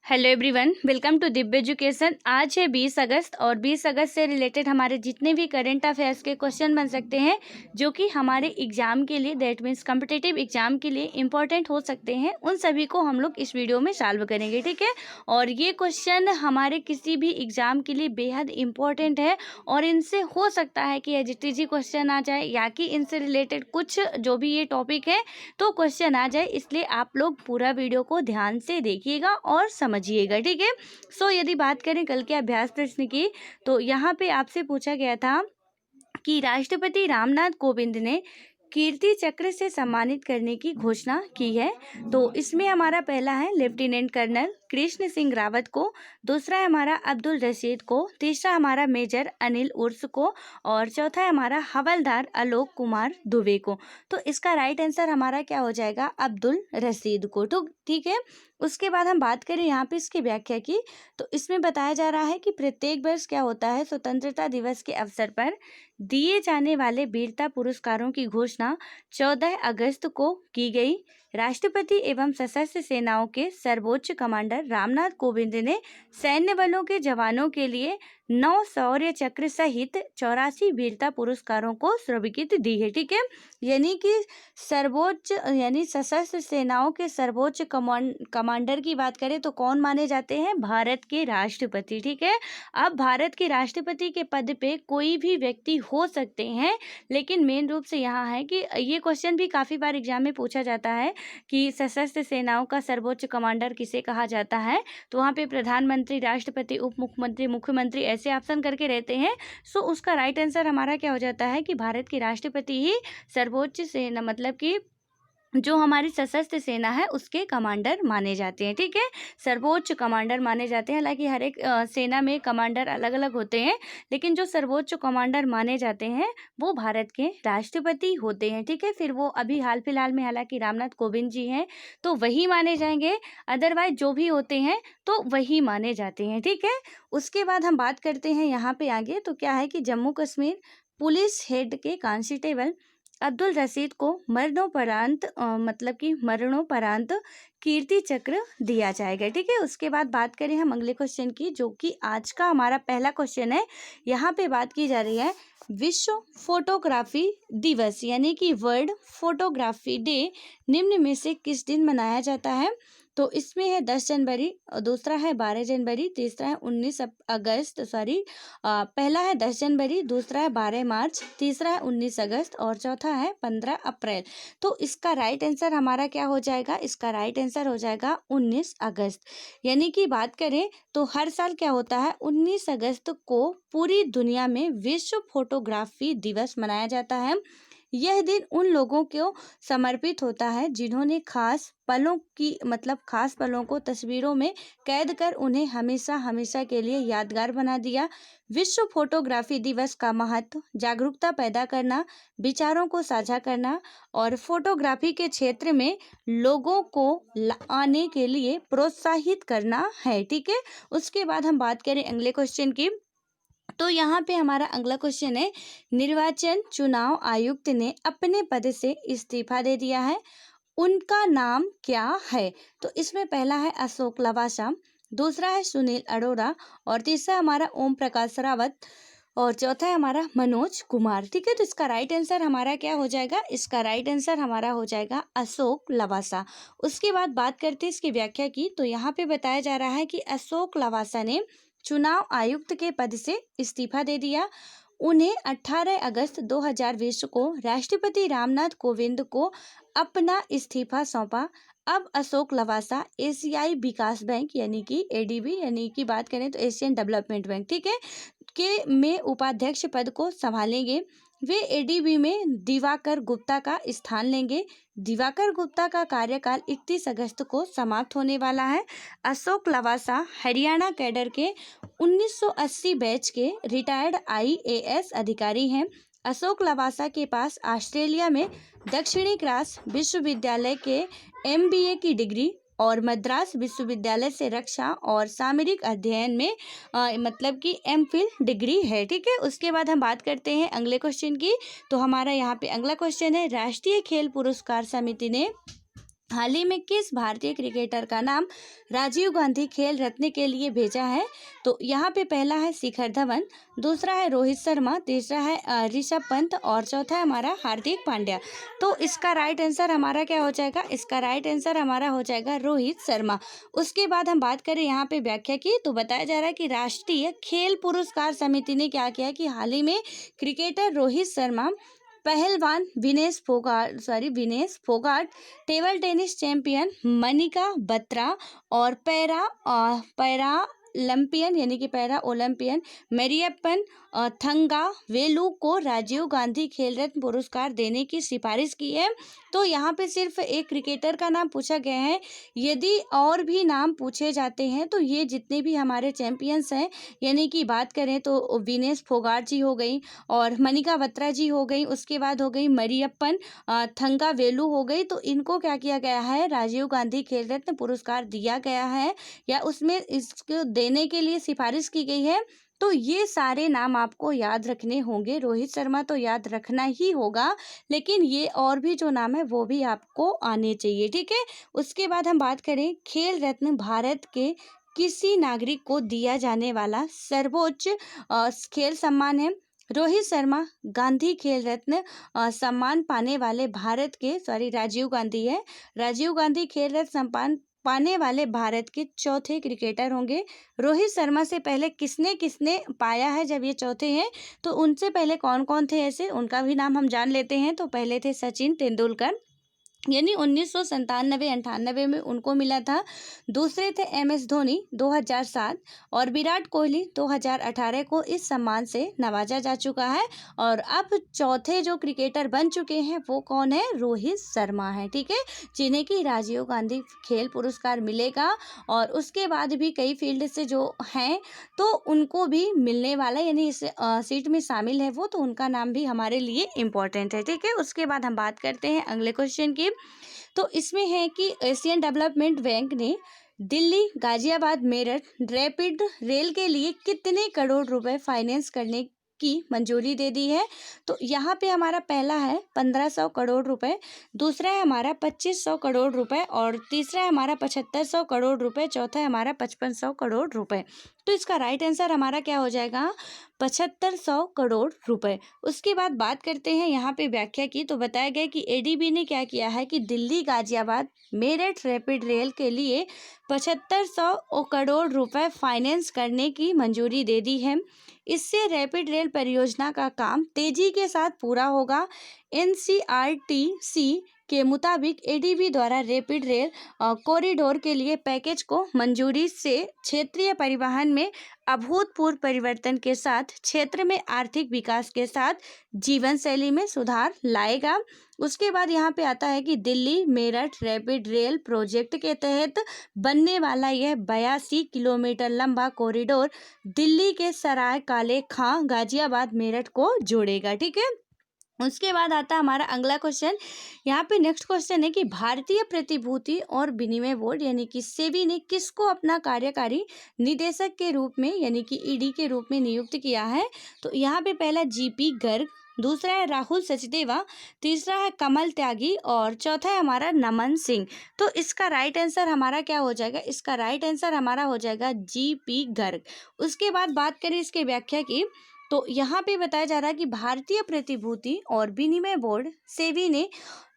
Hello everyone, welcome to Divya education. आज है 20 अगस्त और 20 अगस्त से रिलेटेड हमारे जितने भी करंट अफेयर्स के क्वेश्चन बन सकते हैं जो कि हमारे एग्जाम के लिए दैट मीन्स कॉम्पिटिटिव एग्जाम के लिए इंपॉर्टेंट हो सकते हैं, उन सभी को हम लोग इस वीडियो में सॉल्व करेंगे। ठीक है, और ये क्वेश्चन हमारे किसी भी एग्जाम के लिए बेहद इंपॉर्टेंट है और इनसे हो सकता है कि एचटीजी क्वेश्चन आ जाए या कि इनसे रिलेटेड कुछ जो भी ये टॉपिक है तो क्वेश्चन आ जाए, इसलिए आप लोग पूरा वीडियो को ध्यान से देखिएगा और समझिएगा। ठीक है, सो यदि बात करें कल के अभ्यास प्रश्न की, तो यहाँ पे आपसे पूछा गया था कि राष्ट्रपति रामनाथ कोविंद ने कीर्ति चक्र से सम्मानित करने की घोषणा की है। तो इसमें हमारा पहला है लेफ्टिनेंट कर्नल कृष्ण सिंह रावत को, दूसरा है हमारा अब्दुल रशीद को, तीसरा हमारा मेजर अनिल उर्स को और चौथा है हमारा हवलदार आलोक कुमार दुबे को। तो इसका राइट आंसर हमारा क्या हो जाएगा? अब्दुल रशीद को। तो ठीक है, उसके बाद हम बात करें यहाँ पे इसकी व्याख्या की, तो इसमें बताया जा रहा है कि प्रत्येक वर्ष क्या होता है, स्वतंत्रता दिवस के अवसर पर दिए जाने वाले वीरता पुरस्कारों की घोषणा 14 अगस्त को की गई। राष्ट्रपति एवं सशस्त्र सेनाओं के सर्वोच्च कमांडर रामनाथ कोविंद ने सैन्य बलों के जवानों के लिए 9 शौर्य चक्र सहित 84 वीरता पुरस्कारों को स्वीकृति दी है। ठीक है, यानी कि सर्वोच्च यानी सशस्त्र सेनाओं के सर्वोच्च कमांडर की बात करें तो कौन माने जाते हैं? भारत के राष्ट्रपति। ठीक है, अब भारत के राष्ट्रपति के पद पे कोई भी व्यक्ति हो सकते हैं, लेकिन मेन रूप से यहाँ है कि ये क्वेश्चन भी काफ़ी बार एग्जाम में पूछा जाता है कि सशस्त्र सेनाओं का सर्वोच्च कमांडर किसे कहा जाता है, तो वहाँ पे प्रधानमंत्री, राष्ट्रपति, उप मुख्यमंत्री, मुख्यमंत्री ऐसे ऑप्शन करके रहते हैं। सो उसका राइट आंसर हमारा क्या हो जाता है कि भारत के राष्ट्रपति ही सर्वोच्च सेना मतलब कि जो हमारी सशस्त्र सेना है उसके कमांडर माने जाते हैं। ठीक है, सर्वोच्च कमांडर माने जाते हैं। हालांकि हर एक सेना में कमांडर अलग अलग होते हैं, लेकिन जो सर्वोच्च कमांडर माने जाते हैं वो भारत के राष्ट्रपति होते हैं। ठीक है, फिर वो अभी हाल फिलहाल में हालांकि रामनाथ कोविंद जी हैं तो वही माने जाएंगे, अदरवाइज जो भी होते हैं तो वही माने जाते हैं। ठीक है, उसके बाद हम बात करते हैं यहाँ पे आगे, तो क्या है कि जम्मू कश्मीर पुलिस हेड के कांस्टेबल अब्दुल रशीद को मरणोपरांत कीर्ति चक्र दिया जाएगा। ठीक है, उसके बाद बात करें हम अगले क्वेश्चन की, जो कि आज का हमारा पहला क्वेश्चन है। यहाँ पे बात की जा रही है विश्व फोटोग्राफी दिवस यानी कि वर्ल्ड फोटोग्राफी डे निम्न में से किस दिन मनाया जाता है? तो इसमें है 10 जनवरी, दूसरा है 12 जनवरी, तीसरा है 19 अगस्त पहला है 10 जनवरी, दूसरा है 12 मार्च, तीसरा है 19 अगस्त और चौथा है 15 अप्रैल। तो इसका राइट आंसर हमारा क्या हो जाएगा? इसका राइट आंसर हो जाएगा 19 अगस्त। यानी कि बात करें तो हर साल क्या होता है, 19 अगस्त को पूरी दुनिया में विश्व फोटोग्राफी दिवस मनाया जाता है। यह दिन उन लोगों को समर्पित होता है जिन्होंने खास पलों को तस्वीरों में कैद कर उन्हें हमेशा हमेशा के लिए यादगार बना दिया। विश्व फोटोग्राफी दिवस का महत्व जागरूकता पैदा करना, विचारों को साझा करना और फोटोग्राफी के क्षेत्र में लोगों को आने के लिए प्रोत्साहित करना है। ठीक है, उसके बाद हम बात करें अगले क्वेश्चन की, तो यहाँ पे हमारा अगला क्वेश्चन है निर्वाचन चुनाव आयुक्त ने अपने पद से इस्तीफा दे दिया है, उनका नाम क्या है? तो इसमें पहला है अशोक लवासा, दूसरा है सुनील अरोड़ा और तीसरा हमारा ओम प्रकाश रावत और चौथा है हमारा मनोज कुमार। ठीक है, तो इसका राइट आंसर हमारा क्या हो जाएगा? इसका राइट आंसर हमारा हो जाएगा अशोक लवासा। उसके बाद बात करते हैं इसकी व्याख्या की, तो यहाँ पे बताया जा रहा है कि अशोक लवासा ने चुनाव आयुक्त के पद से इस्तीफा दे दिया। उन्हें 18 अगस्त 2020 को राष्ट्रपति रामनाथ कोविंद को अपना इस्तीफा सौंपा। अब अशोक लवासा एशियाई विकास बैंक यानी कि एडीबी यानी कि बात करें तो एशियन डेवलपमेंट बैंक, ठीक है, के में उपाध्यक्ष पद को संभालेंगे। वे एडीबी में दिवाकर गुप्ता का स्थान लेंगे। दिवाकर गुप्ता का कार्यकाल 31 अगस्त को समाप्त होने वाला है। अशोक लवासा हरियाणा कैडर के 1980 बैच के रिटायर्ड आईएएस अधिकारी हैं। अशोक लवासा के पास ऑस्ट्रेलिया में दक्षिणी क्रॉस विश्वविद्यालय के एमबीए की डिग्री और मद्रास विश्वविद्यालय से रक्षा और सामरिक अध्ययन में मतलब कि एमफिल डिग्री है। ठीक है, उसके बाद हम बात करते हैं अगले क्वेश्चन की, तो हमारा यहाँ पे अगला क्वेश्चन है राष्ट्रीय खेल पुरस्कार समिति ने हाल ही में किस भारतीय क्रिकेटर का नाम राजीव गांधी खेल रत्न के लिए भेजा है? तो यहाँ पे पहला है शिखर धवन, दूसरा है रोहित शर्मा, तीसरा है ऋषभ पंत और चौथा है हमारा हार्दिक पांड्या। तो इसका राइट आंसर हमारा क्या हो जाएगा? इसका राइट आंसर हमारा हो जाएगा रोहित शर्मा। उसके बाद हम बात करें यहाँ पे व्याख्या की, तो बताया जा रहा है कि राष्ट्रीय खेल पुरस्कार समिति ने क्या किया कि हाल ही में क्रिकेटर रोहित शर्मा, पहलवान Vinesh Phogat, table tennis champion Manika Batra और पैरा ओलंपियन यानी कि पैरा ओलंपियन मेरियप्पन थंगा वेलू को राजीव गांधी खेल रत्न पुरस्कार देने की सिफारिश की है। तो यहाँ पे सिर्फ एक क्रिकेटर का नाम पूछा गया है। यदि और भी नाम पूछे जाते हैं तो ये जितने भी हमारे चैंपियंस हैं, यानी कि बात करें तो विनेश फोगाट जी हो गई और मनिका बत्रा जी हो गई, उसके बाद हो गई मरियप्पन थंगा वेलू हो गई। तो इनको क्या किया गया है? राजीव गांधी खेल रत्न पुरस्कार दिया गया है या उसमें इसको देने के लिए सिफारिश की गई है। तो ये सारे नाम आपको याद रखने होंगे। रोहित शर्मा तो याद रखना ही होगा, लेकिन ये और भी जो नाम है वो भी आपको आने चाहिए, ठीक है। उसके बाद हम बात करें खेल रत्न भारत के किसी नागरिक को दिया जाने वाला सर्वोच्च खेल सम्मान है। रोहित शर्मा गांधी खेल रत्न सम्मान पाने वाले भारत के राजीव गांधी है। राजीव गांधी खेल रत्न सम्मान पाने वाले भारत के चौथे क्रिकेटर होंगे। रोहित शर्मा से पहले किसने किसने पाया है जब ये चौथे हैं? तो उनसे पहले कौन कौन थे ऐसे, उनका भी नाम हम जान लेते हैं। तो पहले थे सचिन तेंदुलकर, यानी 1997-98 में उनको मिला था। दूसरे थे MS धोनी 2007 और विराट कोहली 2018 को इस सम्मान से नवाजा जा चुका है। और अब चौथे जो क्रिकेटर बन चुके हैं वो कौन है? रोहित शर्मा है, ठीक है, जिन्हें कि राजीव गांधी खेल पुरस्कार मिलेगा। और उसके बाद भी कई फील्ड से जो हैं तो उनको भी मिलने वाला, यानी इस सीट में शामिल है वो, तो उनका नाम भी हमारे लिए इम्पोर्टेंट है, ठीक है। उसके बाद हम बात करते हैं अगले क्वेश्चन की। तो इसमें है कि एशियन डेवलपमेंट बैंक ने दिल्ली, गाजियाबाद, मेरठ रैपिड रेल के लिए कितने करोड़ रुपए फाइनेंस करने की मंजूरी दे दी है? तो यहाँ पे हमारा पहला है 1500 करोड़ रुपए, दूसरा है हमारा 2500 करोड़ रुपए और तीसरा है हमारा 7500 करोड़ रुपए, चौथा है हमारा 5500 करोड़ रुपए। तो इसका राइट आंसर हमारा क्या हो जाएगा? 7500 करोड़ रुपए। उसके बाद बात करते हैं यहाँ पे व्याख्या की, तो बताया गया कि ADB ने क्या किया है कि दिल्ली, गाजियाबाद, मेरठ रैपिड रेल के लिए 7500 करोड़ रुपए फाइनेंस करने की मंजूरी दे दी है। इससे रैपिड रेल परियोजना का काम तेजी के साथ पूरा होगा। NCRTC के मुताबिक ADB द्वारा रैपिड रेल कॉरिडोर के लिए पैकेज को मंजूरी से क्षेत्रीय परिवहन में अभूतपूर्व परिवर्तन के साथ क्षेत्र में आर्थिक विकास के साथ जीवन शैली में सुधार लाएगा। उसके बाद यहाँ पे आता है कि Delhi Meerut rapid rail project के तहत बनने वाला यह 82 किलोमीटर लंबा कॉरिडोर दिल्ली के सराय काले खां गाजियाबाद मेरठ को जोड़ेगा, ठीक है। उसके बाद आता है हमारा अगला क्वेश्चन। यहाँ पे नेक्स्ट क्वेश्चन है कि भारतीय प्रतिभूति और विनिमय बोर्ड यानी कि सेबी ने किसको अपना कार्यकारी निदेशक के रूप में यानी कि ED के रूप में नियुक्त किया है? तो यहाँ पे पहला GP गर्ग, दूसरा है राहुल सचदेवा, तीसरा है कमल त्यागी और चौथा है हमारा नमन सिंह। तो इसका राइट आंसर हमारा क्या हो जाएगा? इसका राइट आंसर हमारा हो जाएगा GP गर्ग। उसके बाद बात करें इसके व्याख्या की, तो यहाँ पे बताया जा रहा है कि भारतीय प्रतिभूति और विनिमय बोर्ड सेबी ने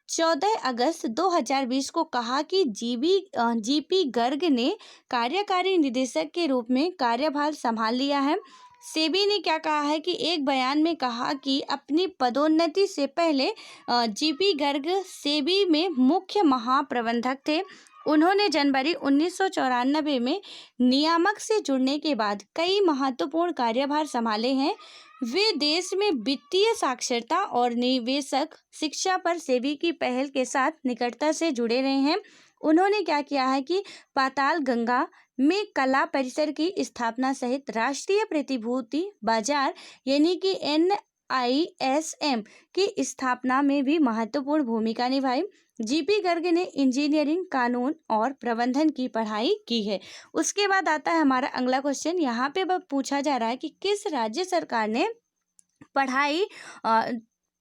14 अगस्त 2020 को कहा कि GP गर्ग ने कार्यकारी निदेशक के रूप में कार्यभार संभाल लिया है। सेबी ने क्या कहा है कि एक बयान में कहा कि अपनी पदोन्नति से पहले GP गर्ग सेबी में मुख्य महाप्रबंधक थे। उन्होंने जनवरी 1994 में नियामक से जुड़ने के बाद कई महत्वपूर्ण कार्यभार संभाले हैं। वे देश में वित्तीय साक्षरता और निवेशक शिक्षा पर सेबी की पहल के साथ निकटता से जुड़े रहे हैं। उन्होंने क्या किया है कि पाताल गंगा में कला परिसर की स्थापना सहित राष्ट्रीय प्रतिभूति बाजार यानी कि NISM की स्थापना में भी महत्वपूर्ण भूमिका निभाई। GP गर्ग ने इंजीनियरिंग, कानून और प्रबंधन की पढ़ाई की है। उसके बाद आता है हमारा अगला क्वेश्चन। यहाँ पे पूछा जा रहा है कि किस राज्य सरकार ने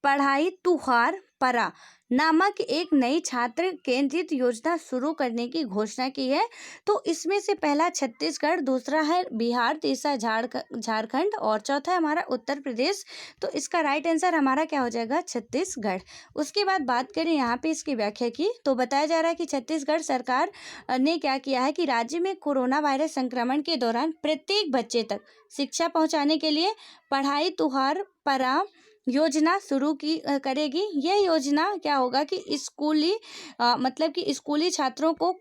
पढ़ाई तुहार परा नामक एक नई छात्र केंद्रित योजना शुरू करने की घोषणा की है। तो इसमें से पहला छत्तीसगढ़, दूसरा है बिहार, तीसरा झारखंड और चौथा है हमारा उत्तर प्रदेश। तो इसका राइट आंसर हमारा क्या हो जाएगा? छत्तीसगढ़। उसके बाद बात करें यहाँ पे इसकी व्याख्या की, तो बताया जा रहा है कि छत्तीसगढ़ सरकार ने क्या किया है कि राज्य में कोरोना वायरस संक्रमण के दौरान प्रत्येक बच्चे तक शिक्षा पहुंचाने के लिए पढ़ाई तुहार परा योजना शुरू की करेगी। यह योजना क्या होगा कि मतलब कि स्कूली छात्रों को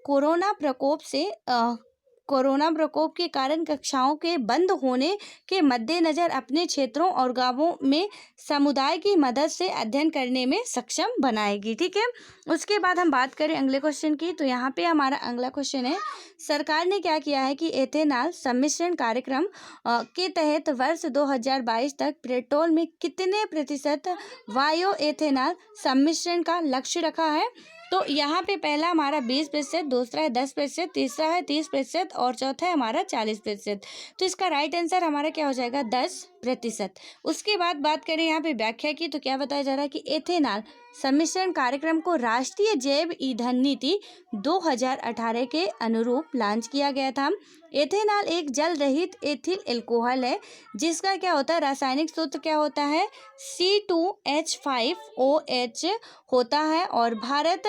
कोरोना प्रकोप के कारण कक्षाओं के बंद होने के मद्देनजर अपने क्षेत्रों और गांवों में समुदाय की मदद से अध्ययन करने में सक्षम बनाएगी। ठीक है, उसके बाद हम बात करें अगले क्वेश्चन की, तो यहाँ पे हमारा अगला क्वेश्चन है, सरकार ने क्या किया है कि एथेनॉल सम्मिश्रण कार्यक्रम के तहत वर्ष 2022 तक पेट्रोल में कितने प्रतिशत बायो एथेनॉल सम्मिश्रण का लक्ष्य रखा है? तो यहाँ पे पहला हमारा 20%, दूसरा है 10%, तीसरा है 30% और चौथा है हमारा 40%। तो इसका राइट आंसर हमारा क्या हो जाएगा? 10%। उसके बाद बात करें यहाँ पे व्याख्या की, तो क्या बताया जा रहा है कि एथेनॉल सम्मिश्रण कार्यक्रम को राष्ट्रीय जैव ईंधन नीति 2018 के अनुरूप लॉन्च किया गया था। एथेनॉल एक जल रहित एथिल एल्कोहल है जिसका क्या होता है? रासायनिक सूत्र क्या होता है? C2H5OH होता है और भारत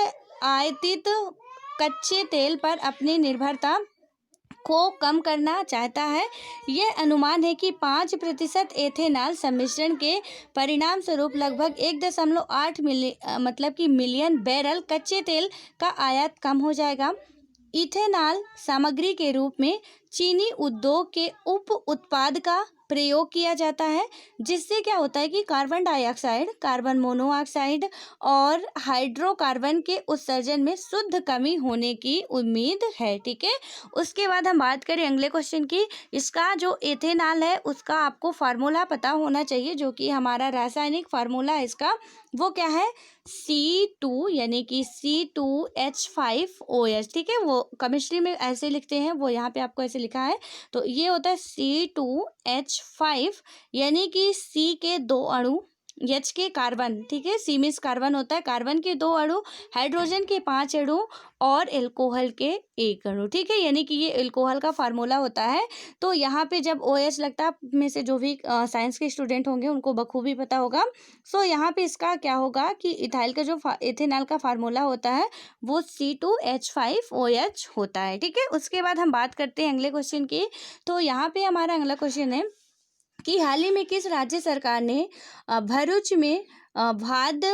आयातित कच्चे तेल पर अपनी निर्भरता को कम करना चाहता है। यह अनुमान है कि 5% एथेनॉल सम्मिश्रण के परिणाम स्वरूप लगभग 1.8 मिलियन बैरल कच्चे तेल का आयात कम हो जाएगा। इथेनॉल सामग्री के रूप में चीनी उद्योग के उप उत्पाद का प्रयोग किया जाता है जिससे क्या होता है कि कार्बन डाइऑक्साइड, कार्बन मोनोऑक्साइड और हाइड्रोकार्बन के उत्सर्जन में शुद्ध कमी होने की उम्मीद है। ठीक है, उसके बाद हम बात करें अगले क्वेश्चन की, इसका जो एथेनॉल है उसका आपको फार्मूला पता होना चाहिए, जो कि हमारा रासायनिक फार्मूला है इसका, वो क्या है? C2 यानी कि C2H5OH। ठीक है, वो केमिस्ट्री में ऐसे लिखते हैं, वो यहाँ पे आपको ऐसे लिखा है। तो ये होता है C2H5 यानी कि C के 2 अणु, H के कार्बन, ठीक है, C मीन्स कार्बन होता है, कार्बन के 2 अणु, हाइड्रोजन के 5 अणु और एल्कोहल के 1 अणु। ठीक है, यानी कि ये एल्कोहल का फार्मूला होता है। तो यहाँ पे जब OH लगता है, में से जो भी साइंस के स्टूडेंट होंगे उनको बखूबी पता होगा। सो यहाँ पे इसका क्या होगा कि इथाइल का जो एथेनॉल का फार्मूला होता है वो C2H5OH होता है। ठीक है, उसके बाद हम बात करते हैं अगले क्वेश्चन की, तो यहाँ पे हमारा अगला क्वेश्चन है कि हाल ही में किस राज्य सरकार ने भरूच में भाद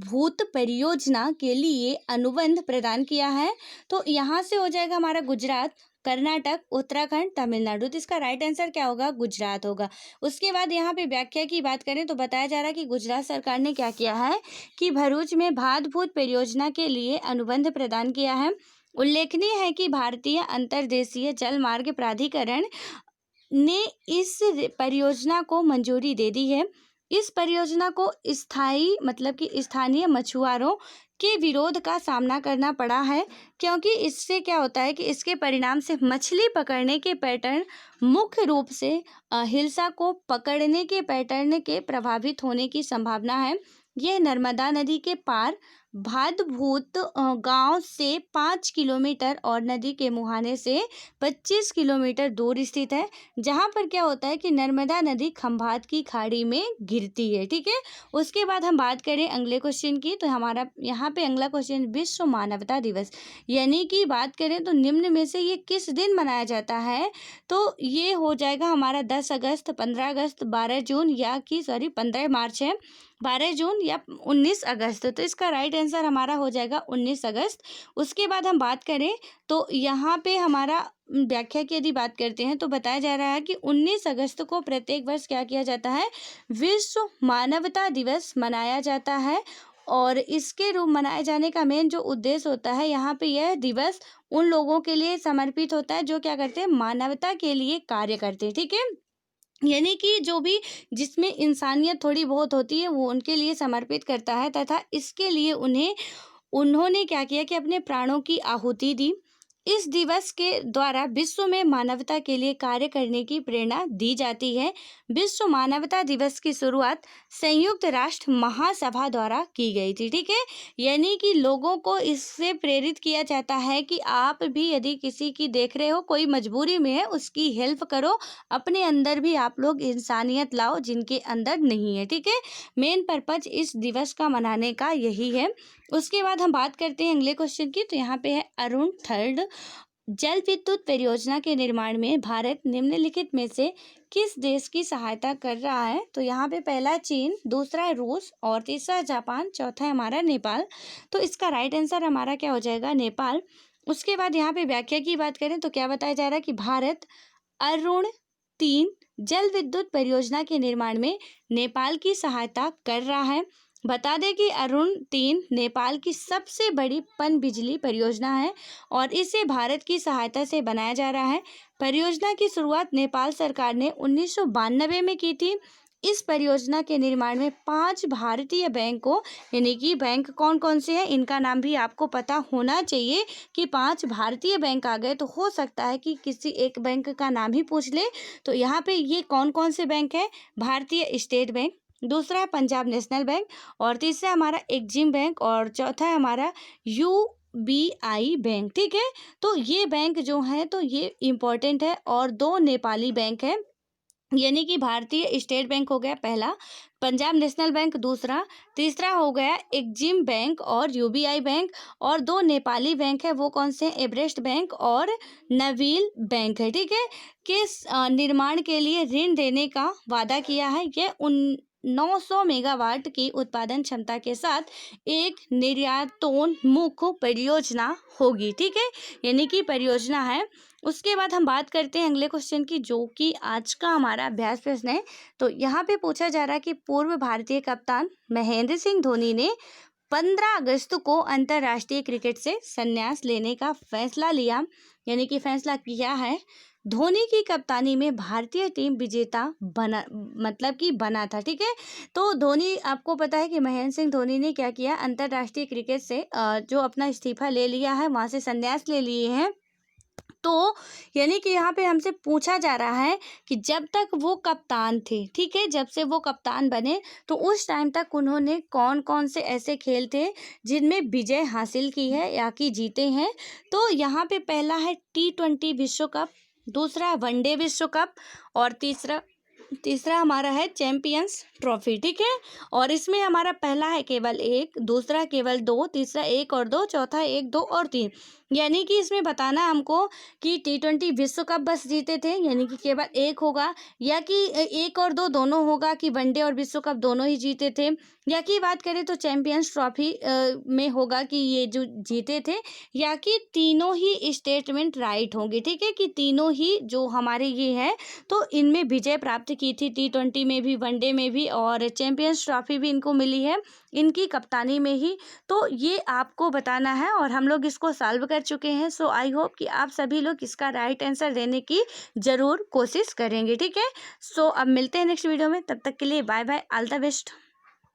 भूत परियोजना के लिए अनुबंध प्रदान किया है? तो यहाँ से हो जाएगा हमारा गुजरात, कर्नाटक, उत्तराखंड, तमिलनाडु। तो इसका राइट आंसर क्या होगा? गुजरात होगा। उसके बाद यहाँ पे व्याख्या की बात करें तो बताया जा रहा है कि गुजरात सरकार ने क्या किया है कि भरूच में भाद भूत परियोजना के लिए अनुबंध प्रदान किया है। उल्लेखनीय है कि भारतीय अंतर्देशीय जल मार्ग प्राधिकरण ने इस परियोजना को मंजूरी दे दी है। इस परियोजना को स्थानीय मछुआरों के विरोध का सामना करना पड़ा है क्योंकि इससे क्या होता है कि इसके परिणाम से मछली पकड़ने के पैटर्न मुख्य रूप से हिल्सा को पकड़ने के पैटर्न के प्रभावित होने की संभावना है। यह नर्मदा नदी के पार भादभूत गांव से 5 किलोमीटर और नदी के मुहाने से 25 किलोमीटर दूर स्थित है, जहां पर क्या होता है कि नर्मदा नदी खंभात की खाड़ी में गिरती है। ठीक है, उसके बाद हम बात करें अगले क्वेश्चन की, तो हमारा यहाँ पे अगला क्वेश्चन विश्व मानवता दिवस यानी कि बात करें तो निम्न में से ये किस दिन मनाया जाता है? तो ये हो जाएगा हमारा 10 अगस्त, 15 अगस्त, 12 जून 15 मार्च है, 12 जून या 19 अगस्त। तो इसका राइट आंसर हमारा हो जाएगा 19 अगस्त। उसके बाद हम बात करें तो यहाँ पे हमारा व्याख्या की यदि बात करते हैं तो बताया जा रहा है कि 19 अगस्त को प्रत्येक वर्ष क्या किया जाता है? विश्व मानवता दिवस मनाया जाता है और इसके रूप मनाए जाने का मेन जो उद्देश्य होता है, यहाँ पे यह दिवस उन लोगों के लिए समर्पित होता है जो क्या करते हैं? मानवता के लिए कार्य करते हैं। ठीक है, यानी कि जो भी जिसमें इंसानियत थोड़ी बहुत होती है वो उनके लिए समर्पित करता है तथा इसके लिए उन्होंने क्या किया कि अपने प्राणों की आहुति दी। इस दिवस के द्वारा विश्व में मानवता के लिए कार्य करने की प्रेरणा दी जाती है। विश्व मानवता दिवस की शुरुआत संयुक्त राष्ट्र महासभा द्वारा की गई थी। ठीक है, यानी कि लोगों को इससे प्रेरित किया जाता है कि आप भी यदि किसी की देख रहे हो कोई मजबूरी में है, उसकी हेल्प करो, अपने अंदर भी आप लोग इंसानियत लाओ जिनके अंदर नहीं है। ठीक है, मेन पर्पज इस दिवस का मनाने का यही है। उसके बाद हम बात करते हैं अगले क्वेश्चन की। तो यहाँ पे है अरुण थर्ड, जल विद्युत परियोजना के निर्माण में भारत निम्नलिखित में से किस देश की सहायता कर रहा है? तो यहाँ पे पहला चीन, दूसरा है रूस और तीसरा जापान, चौथा है हमारा नेपाल। तो इसका राइट आंसर हमारा क्या हो जाएगा? नेपाल। उसके बाद यहाँ पे व्याख्या की बात करें तो क्या बताया जा रहा है कि भारत अरुण 3 जल विद्युत परियोजना के निर्माण में नेपाल की सहायता कर रहा है। बता दें कि अरुण 3 नेपाल की सबसे बड़ी पनबिजली परियोजना है और इसे भारत की सहायता से बनाया जा रहा है। परियोजना की शुरुआत नेपाल सरकार ने 1992 में की थी। इस परियोजना के निर्माण में 5 भारतीय बैंकों, यानी कि बैंक कौन कौन से हैं इनका नाम भी आपको पता होना चाहिए कि 5 भारतीय बैंक आ गए तो हो सकता है कि किसी एक बैंक का नाम ही पूछ ले। तो यहाँ पे ये कौन कौन से बैंक है? भारतीय स्टेट बैंक, दूसरा है पंजाब नेशनल बैंक और तीसरा हमारा एक्जिम बैंक और चौथा है हमारा UBI बैंक। ठीक है, तो ये बैंक जो है तो ये इम्पोर्टेंट है और 2 नेपाली बैंक है, यानी कि भारतीय स्टेट बैंक हो गया पहला, पंजाब नेशनल बैंक दूसरा, तीसरा हो गया एक्जिम बैंक और UBI बैंक और 2 नेपाली बैंक है वो कौन से हैं? एवरेस्ट बैंक और नवील बैंक है। ठीक है, किस निर्माण के लिए ऋण देने का वादा किया है? यह 900 मेगावाट की उत्पादन क्षमता के साथ एक निर्यातोन्मुख परियोजना होगी। ठीक है, यानी कि परियोजना है। उसके बाद हम बात करते हैं अगले क्वेश्चन की, जो कि आज का हमारा अभ्यास प्रश्न है। तो यहाँ पे पूछा जा रहा है कि पूर्व भारतीय कप्तान महेंद्र सिंह धोनी ने 15 अगस्त को अंतर्राष्ट्रीय क्रिकेट से संन्यास लेने का फैसला लिया, यानी कि फैसला किया है। धोनी की कप्तानी में भारतीय टीम विजेता बना था। ठीक है, तो धोनी, आपको पता है कि महेंद्र सिंह धोनी ने क्या किया? अंतर्राष्ट्रीय क्रिकेट से जो अपना इस्तीफा ले लिया है, वहां से संन्यास ले लिए हैं। तो यानी कि यहाँ पे हमसे पूछा जा रहा है कि जब तक वो कप्तान थे, ठीक है, जब से वो कप्तान बने तो उस टाइम तक उन्होंने कौन कौन से ऐसे खेल थे जिनमें विजय हासिल की है या कि जीते हैं? तो यहाँ पे पहला है T20 विश्व कप, दूसरा वनडे विश्व कप और तीसरा हमारा है चैंपियंस ट्रॉफी। ठीक है, और इसमें हमारा पहला है केवल 1, दूसरा केवल 2, तीसरा 1 और 2, चौथा 1, 2 और 3। यानी कि इसमें बताना हमको कि T20 विश्व कप बस जीते थे, यानी कि केवल 1 होगा, या कि 1 और 2 दोनों होगा कि वनडे और विश्व कप दोनों ही जीते थे, या कि बात करें तो चैंपियंस ट्रॉफी में होगा कि ये जो जीते थे, या कि तीनों ही स्टेटमेंट राइट होंगे। ठीक है, कि तीनों ही जो हमारे ये है तो इनमें विजय प्राप्त की थी, T20 में भी, वनडे में भी और चैंपियंस ट्रॉफी भी इनको मिली है इनकी कप्तानी में ही। तो ये आपको बताना है और हम लोग इसको सॉल्व कर चुके हैं। सो आई होप कि आप सभी लोग इसका राइट आंसर देने की ज़रूर कोशिश करेंगे। ठीक है, सो अब मिलते हैं नेक्स्ट वीडियो में, तब तक के लिए bye bye, all the best.